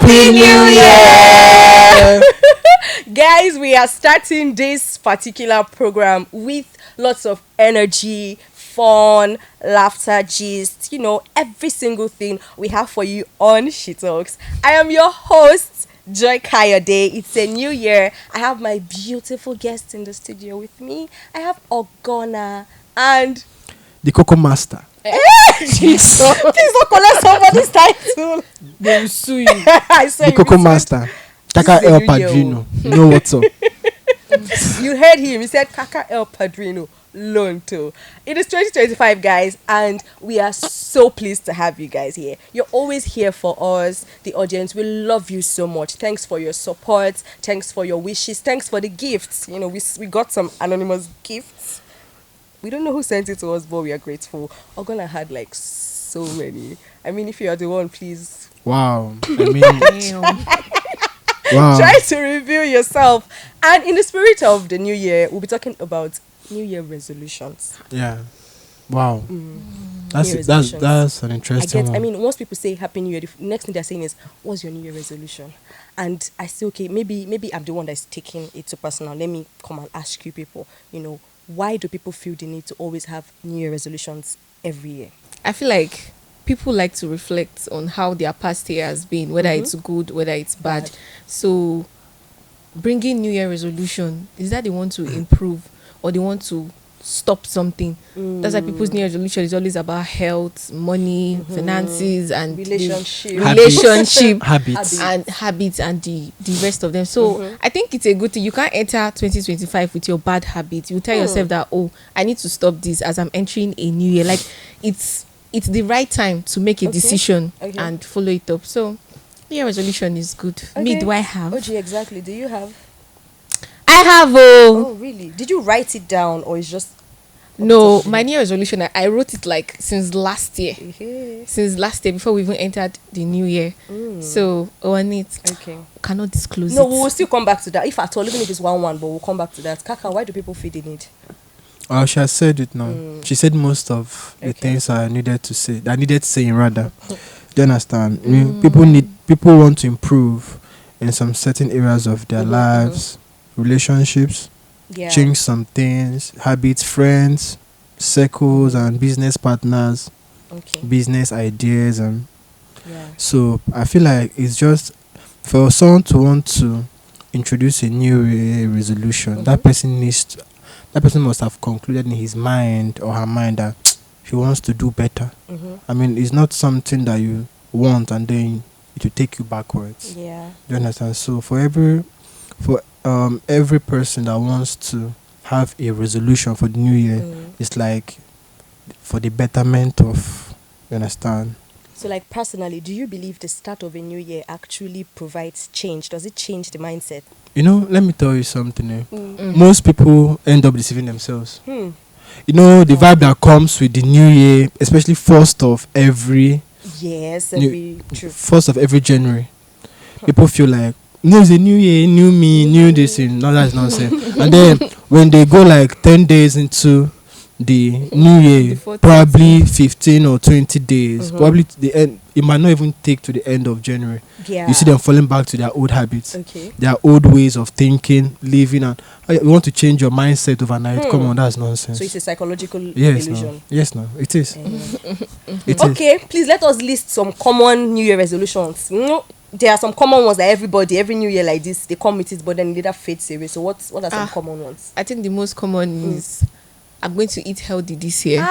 Happy New Year! Guys, we are starting this particular program with lots of energy, fun, laughter, gist, every single thing we have for you on She Talks. I am your host, Joy Kayode. It's a new year. I have my beautiful guests in the studio with me. I have Ogona and the Coco Master. Please don't collect somebody's title. They will sue you. I saw The you. Coco Master. Kaka El Padrino. You know what's up? You heard him. He said Kaka El Padrino. Lonto. It is 2025, guys, and we are so pleased to have you guys here. You're always here for us, the audience. We love you so much. Thanks for your support. Thanks for your wishes. Thanks for the gifts. We got some anonymous gifts. We don't know who sent it to us, but we are grateful. Ogona had like so many. I mean, if you are the one, please. Wow. Wow. Try to review yourself. And in the spirit of the new year, we'll be talking about New Year resolutions. Yeah. Wow. That's an interesting one. I mean, most people say Happy New Year. The next thing they're saying is, what's your New Year resolution? And I say, okay, maybe I'm the one that's taking it too personal. Let me come and ask you people, why do people feel the need to always have New Year resolutions every year? I feel like people like to reflect on how their past year has been, whether it's good, whether it's bad. So bringing New Year resolution, is that they want to improve or they want to stop something? That's why people's New Year resolution is always about health, money, finances, and relationship habits and the rest of them. So I think it's a good thing. You can't enter 2025 with your bad habits. You tell yourself that, I need to stop this as I'm entering a new year. Like it's the right time to make a decision and follow it up. So New Year resolution is good. Me, do I have? OG, exactly. Do you have? I have. Oh, really? Did you write it down or it's just? No, my New Year resolution, I wrote it like since last year. Since last year, before we even entered the new year. So, on it. Okay. Cannot disclose No, it. we will still come back to that. If at all, even if it's 1-1, but we'll come back to that. Kaka, why do people feel the need? Oh, she has said it now. She said most of the things I needed to say. I needed saying rather. Do you understand? I mean, people want to improve in some certain areas of their lives, relationships, change some things, habits, friends, circles, and business partners, business ideas, and so I feel like it's just for someone to want to introduce a new resolution. That person must have concluded in his mind or her mind that he wants to do better. I mean, it's not something that you want and then it will take you backwards. Yeah. Do you understand? So for every person that wants to have a resolution for the new year, it's like for the betterment of, you understand? So like personally, do you believe the start of a new year actually provides change? Does it change the mindset? Let me tell you something. Most people end up deceiving themselves. The vibe that comes with the new year, especially first of every January, people feel like, no, it's a new year, new me, new this, and all that is nonsense. And then when they go like 10 days into the new year, probably 15 or 20 days, probably to the end, it might not even take to the end of January. You see them falling back to their old habits, their old ways of thinking, living, and you want to change your mindset overnight. Come on, that's nonsense. So it's a psychological illusion. Yes, no, it is. Okay, please let us list some common New Year resolutions. There are some common ones that every New Year like this, they come with it, but then later fades away. So what are some common ones? I think the most common is, I'm going to eat healthy this year.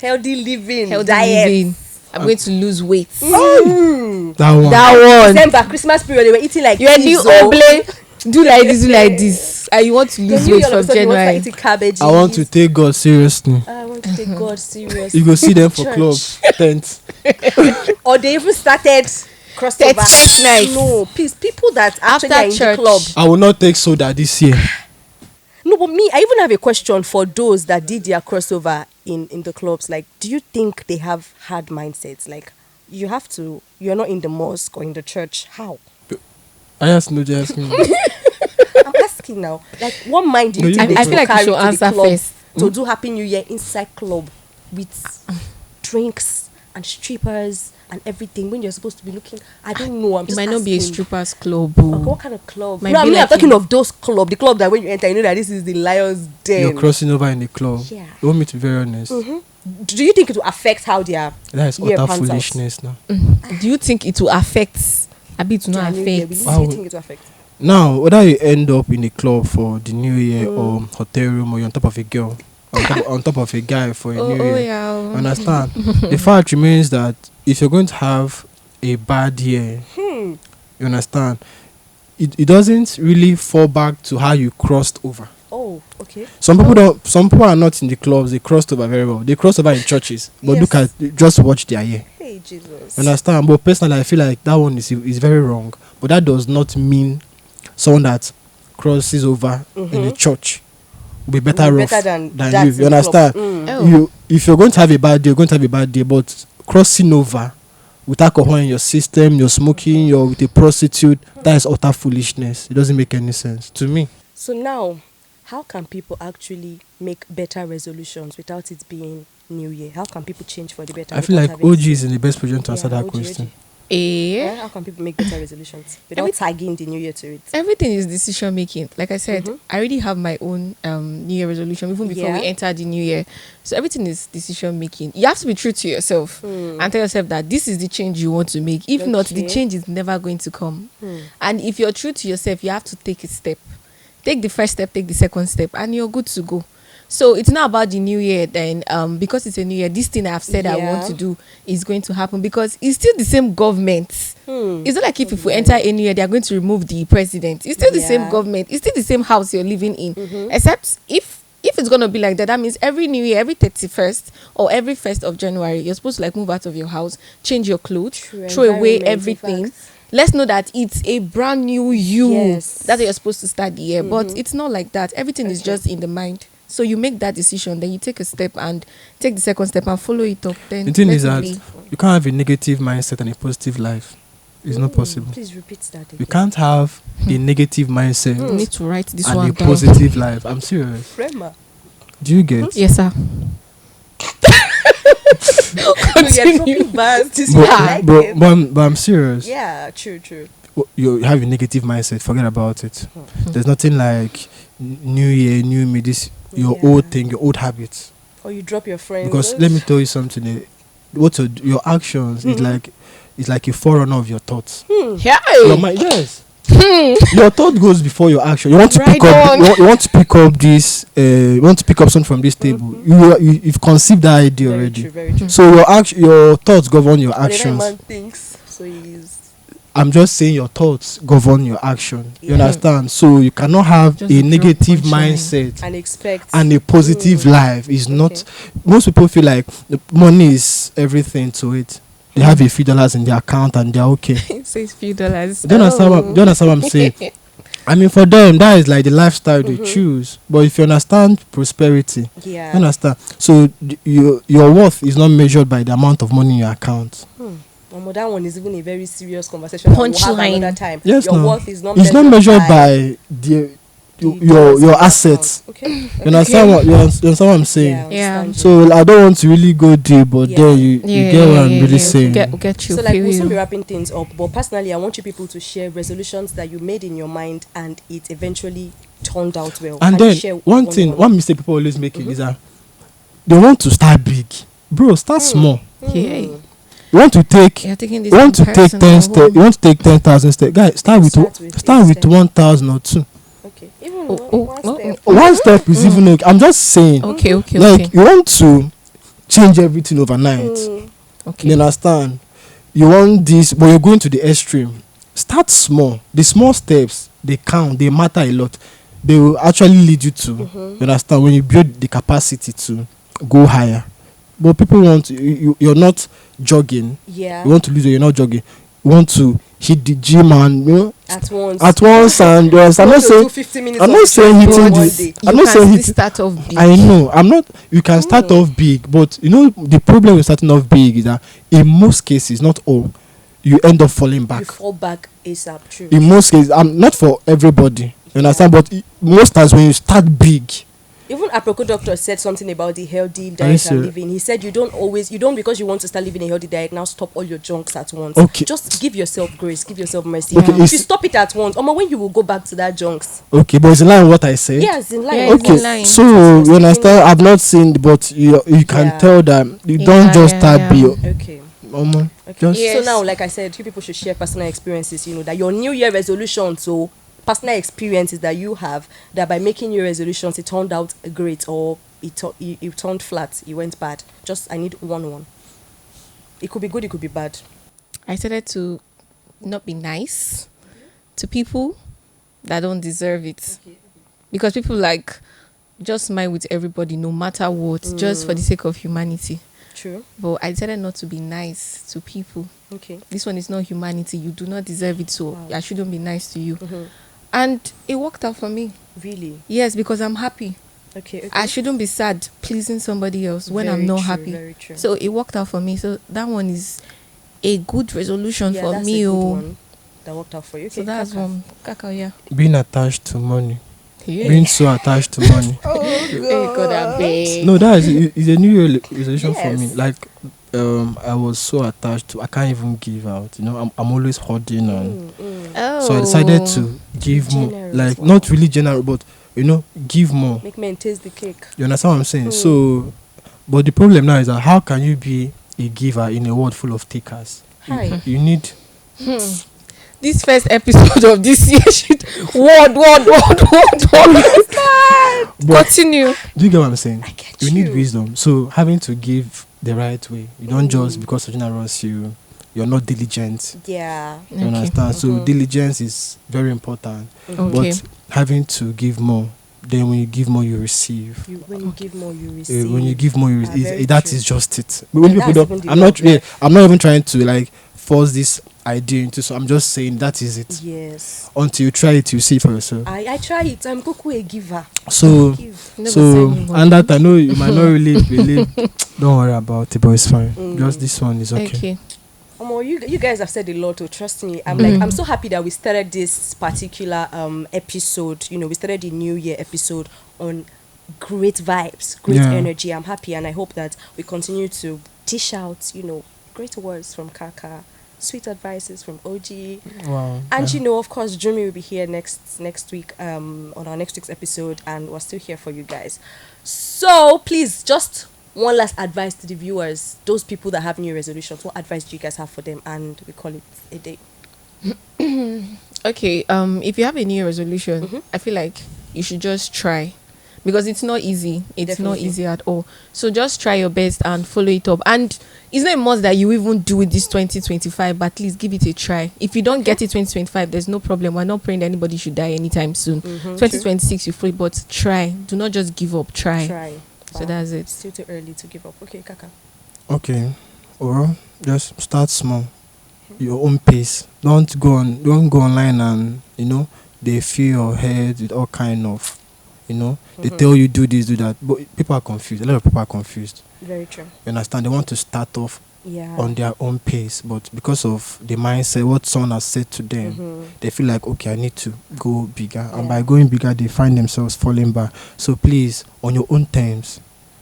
Healthy living. Living. I'm going to lose weight. That one. December, Christmas period, they were eating like you are the oble. Do like this. And you want to lose weight from January. I want to take God seriously. I want to take God seriously. You go see them for club tents. Or they even started crossover. Church night. No, please, people that actually After are in church. the club. I will not take soda this year. No, but me, I even have a question for those that did their crossover in the clubs. Like, do you think they have hard mindsets? Like, you're not in the mosque or in the church. How? I asked no, just me. I'm asking now. Like, what mind do you think I feel like you should answer first. To do Happy New Year inside club with drinks and strippers and everything when you're supposed to be looking. I don't know. I'm It just might not be a asking. strippers club. Okay, what kind of club? Might No, I be mean, I'm like talking a- of those club. The club that when you enter, you know that this is the lion's den. You're crossing over in the club. Yeah. You want me to be very honest? Do you think it will affect how they are? That is Yeah, utter pants out. foolishness now. Do you think it will affect? A bit to not Their new year? affect. Do Wow. you think it will affect? Now, whether you end up in a club for the new year or hotel room or you're on top of a girl, on top of a guy for a new year, yeah. understand? The fact remains that if you're going to have a bad year, you understand, it doesn't really fall back to how you crossed over. Oh, okay. Some people are not in the clubs, they crossed over very well. They crossed over in churches. But Yes. look at, just watch their year. Hey, Jesus. Understand? But personally, I feel like that one is very wrong. But that does not mean someone that crosses over in the church will be better Will off be better than that you. in You the understand? club. Oh. If you're going to have a bad day, you're going to have a bad day. But crossing over with alcohol in your system, you're smoking, you're with a prostitute, that is utter foolishness. It doesn't make any sense to me. So now, how can people actually make better resolutions without it being New Year? How can people change for the better? I feel without like having OG to- is in the best position to answer Yeah, that OG. question. Yeah, Eh? how can people make better resolutions without tagging the New Year to it? Everything is decision making. Like I said, I already have my own New Year resolution even before we Yeah. enter the New Year. So everything is decision making. You have to be true to yourself and tell yourself that this is the change you want to make. If not, the Okay. change is never going to come. And if you're true to yourself, you have to take a step. Take the first step, take the second step, and you're good to go. So it's not about the new year then, because it's a new year, this thing I've said I want Yeah. to do is going to happen because it's still the same government. It's not like if we enter a new year, they are going to remove the president. It's still the same Yeah. government. It's still the same house you're living in. Except if it's going to be like that, that means every new year, every 31st or every 1st of January, you're supposed to like move out of your house, change your clothes, True, throw away environment, in everything. fact. Let's know that it's a brand new you. Yes. That's how you're supposed to start the year. But it's not like that. Everything is Okay. just in the mind. So you make that decision, then you take a step and take the second step and follow it up. Then The thing let is it that be. you can't have a negative mindset and a positive life. It's not possible. Please repeat that again. You can't have a negative mindset You need to write this and one a down. positive life. I'm serious. Rema. Do you get? Yes, sir. You're dropping bars. This But, one, I like but, it. but I'm serious. Yeah, true. You have a negative mindset. Forget about it. There's nothing like new year, new me. This your Yeah. old thing, your old habits. Or you drop your friends. Because let me tell you something. Your actions is like a forerunner of your thoughts. Yeah. Your mind, yes. Your thought goes before your action. You want to Right pick up. on. You want to pick up this. You want to pick up something from this table. You've conceived that idea Very already. true, very true. So your thoughts govern your Whatever actions. man thinks, so he's. I'm just saying your thoughts govern your action. You Yeah. understand? So you cannot have Just a drop negative punchline. mindset And expect. and a positive life. Is not. Most people feel like the money is everything to it. They have a few dollars in their account and they're okay. It says few dollars. Do you understand what I'm saying? I mean, for them, that is like the lifestyle they choose. But if you understand prosperity, Yeah. you understand. So your worth is not measured by the amount of money in your account. That one is even a very serious conversation. that we'll have Punchline. another time. Yes, Your no. worth is not. It's not measured by the your dollars in assets. account. Okay. You understand what I'm saying? Yeah. I Yeah. understand you. So I don't want to really go deep, but Yeah. then you get what I'm really saying. Get you. So like feel we'll soon you. be wrapping things up, but personally I want you people to share resolutions that you made in your mind and it eventually turned out well. And Can you then share one mistake people always make is that they want to start big. Bro, start small. Yeah. You want to take You're taking this. you want to in take personal. 10 steps. You want to take 10,000 steps. Guys, start with Start with 1,000 or 2. Okay. Even Oh, one step. One step is even okay. I'm just saying. Okay. Like you want to change everything overnight. Okay. You understand? You want this, but you're going to the extreme. Start small. The small steps, they count. They matter a lot. They will actually lead you to. You understand? When you build the capacity to go higher. But people want you're not jogging. Yeah. You want to lose weight, you're not jogging. You want to hit the gym and At once. and yes, I'm not saying 50 minutes I'm of not saying training hitting one this. day. I'm You not can saying still hitting. start off big. I know. I'm not. You can start off big, but you know the problem with starting off big is that in most cases, not all, you end up falling You back. fall back ASAP. True. In most cases, I'm not for everybody. You understand? But most times when you start big, Even Aproko doctor said something about the healthy diet and living. He said you don't because you want to start living a healthy diet now stop all your junks at once. Okay. Just give yourself grace, give yourself mercy. Okay, If you stop it at once, when you will go back to that junks. Okay, but it's in line with what I said. Yeah, it's in line. Yeah, it's Okay, in line. so you understand? I've not seen, but you can tell that you don't just start be. Okay. Okay. Yes. So now, like I said, you people should share personal experiences. That your New Year resolution. So personal experiences that you have that by making new resolutions it turned out great or it turned flat, it went bad. I need one. It could be good, it could be bad. I started to not be nice to people that don't deserve it. Because people just smile with everybody no matter what, just for the sake of humanity. True. But I decided not to be nice to people. Okay. This one is not humanity. You do not deserve it, so Wow. I shouldn't be nice to you. And it worked out for me. Really? Yes, because I'm happy. Okay. I shouldn't be sad pleasing somebody else when Very I'm not true, happy. very true. So it worked out for me. So that one is a good resolution for that's me. a good one that worked out for you. Okay, So that's Kaka. one. Kaka, yeah. Being attached to money. Yeah. Being so attached to money. Oh, God, I beg. No, that is a New Year resolution for me. Yes. Like, I was so attached to. I can't even give out. I'm always hoarding and. Oh. So I decided to give more. Generous, Like, wow. not really general, but give more. Make men taste the cake. You understand what I'm saying? So, but the problem now is that how can you be a giver in a world full of takers? Hi. You need. This first episode of this year should word. But Continue. do you get what I'm saying? I get You need wisdom. So having to give the right way. You don't just because of generous you're not diligent. Yeah. You understand? So diligence is very important. Okay. But having to give more, then when you give more, you receive. When you give more, you receive. When you give more, you very receive. That true. is just it. But when And people that's don't, even the I'm law not. of Yeah, life. I'm not even trying to force this idea into. So I'm just saying that is it. Yes. Until you try it, you see for yourself. I try it. I'm Goku a giver. So. Give. Never So send me money. and that I know you might not really believe. Don't worry about it, but it's fine. Just this one is okay. Okay. You guys have said a lot. To trust me, I'm so happy that we started this particular episode. We started the New Year episode on great vibes, great Yeah. energy. I'm happy, and I hope that we continue to dish out, great words from Kaka, sweet advices from OG. Wow. And of course, Jumi will be here next week on our next week's episode, and we're still here for you guys. So please, just one last advice to the viewers, those people that have new resolutions. What advice do you guys have for them? And we call it a day. Okay. If you have a new resolution, I feel like you should just try. Because it's not easy. It's not Definitely. easy at all. So just try your best and follow it up. And it's not a must that you even do it this 2025, but at least give it a try. If you don't get it 2025, there's no problem. We're not praying that anybody should die anytime soon. 2026, you free, but try. Do not just give up. Try. So Wow. that's it. Still too early to give up. Okay, Kaka. Okay. Or just start small. Your own pace. Don't go online and they fill your head with all kind of they tell you do this, do that. But people are confused. A lot of people are confused. Very true. You understand? They want to start off Yeah. on their own pace, but because of the mindset, what someone has said to them, they feel like, okay, I need to go bigger. And by going bigger, they find themselves falling back. So please, on your own terms,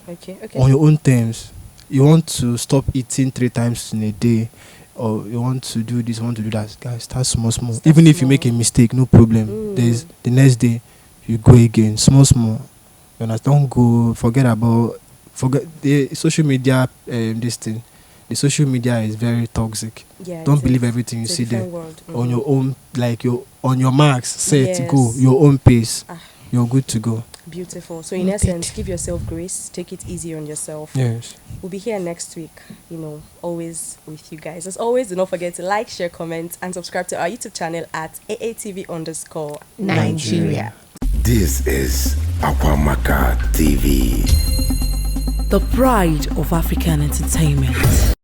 Okay. on your own terms, you want to stop eating 3 times in a day, or you want to do this, want to do that, guys, start small. Even if you make a mistake, no problem. There's the next day, you go again, small. You understand? Don't go, forget the social media, this thing. The social media is very toxic. Yeah. Don't believe everything you it's a see there. different world. On your own, on your marks, set, Yes. go, your own pace. Ah. You're good to go. Beautiful. So in Noted. essence, give yourself grace. Take it easy on yourself. Yes. We'll be here next week, always with you guys. As always, do not forget to like, share, comment, and subscribe to our YouTube channel at AATV_Nigeria. This is Akwamaka TV. The pride of African entertainment.